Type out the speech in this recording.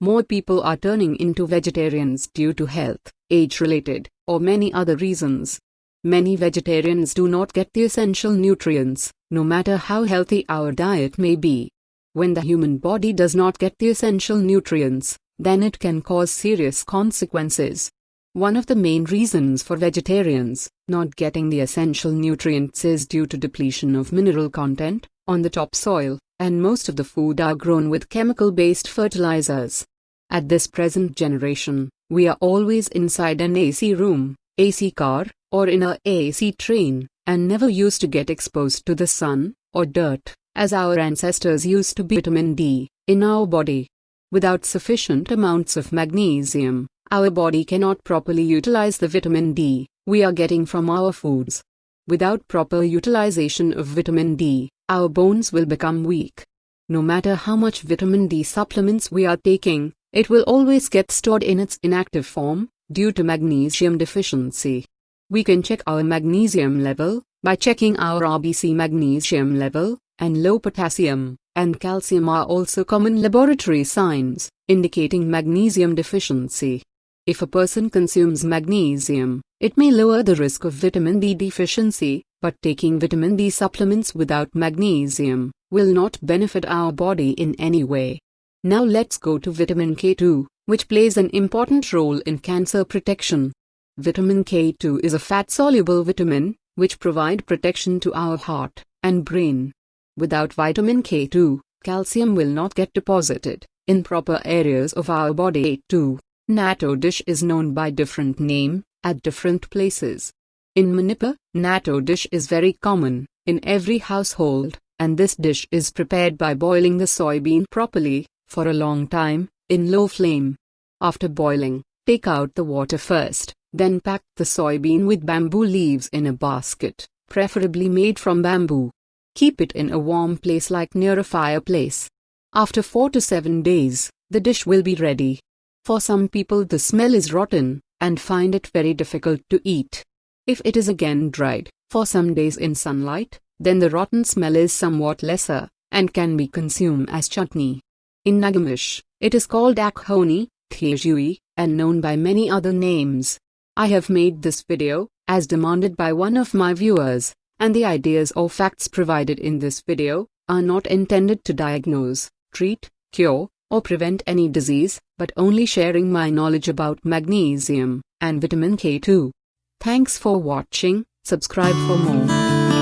more people are turning into vegetarians due to health, age-related, or many other reasons. Many vegetarians do not get the essential nutrients, no matter how healthy our diet may be. When the human body does not get the essential nutrients, then it can cause serious consequences. One of the main reasons for vegetarians not getting the essential nutrients is due to depletion of mineral content on the topsoil, and most of the food are grown with chemical-based fertilizers. At this present generation, we are always inside an AC room, AC car, or in a AC train, and never used to get exposed to the sun or dirt, as our ancestors used to. Vitamin D in our body. Without sufficient amounts of magnesium, our body cannot properly utilize the vitamin D we are getting from our foods. Without proper utilization of vitamin D, our bones will become weak. No matter how much vitamin D supplements we are taking, it will always get stored in its inactive form due to magnesium deficiency. We can check our magnesium level by checking our RBC magnesium level, and low potassium and calcium are also common laboratory signs indicating magnesium deficiency. If a person consumes magnesium, it may lower the risk of vitamin D deficiency, but taking vitamin D supplements without magnesium will not benefit our body in any way. Now let's go to vitamin K2, which plays an important role in cancer protection. Vitamin K2 is a fat-soluble vitamin, which provide protection to our heart and brain. Without vitamin K2, calcium will not get deposited in proper areas of our body. K2 natto dish is known by different name at different places. In Manipur, natto dish is very common in every household, and this dish is prepared by boiling the soybean properly for a long time in low flame. After boiling, take out the water first, then pack the soybean with bamboo leaves in a basket, preferably made from bamboo. Keep it in a warm place like near a fireplace. After 4 to 7 days, the dish will be ready. For some people the smell is rotten and find it very difficult to eat. If it is again dried for some days in sunlight, then the rotten smell is somewhat lesser and can be consumed as chutney. In Nagamish, it is called akhoni, thejui, and known by many other names. I have made this video as demanded by one of my viewers, and the ideas or facts provided in this video are not intended to diagnose, treat, cure, or prevent any disease, but only sharing my knowledge about magnesium and vitamin K2. Thanks for watching. Subscribe for more.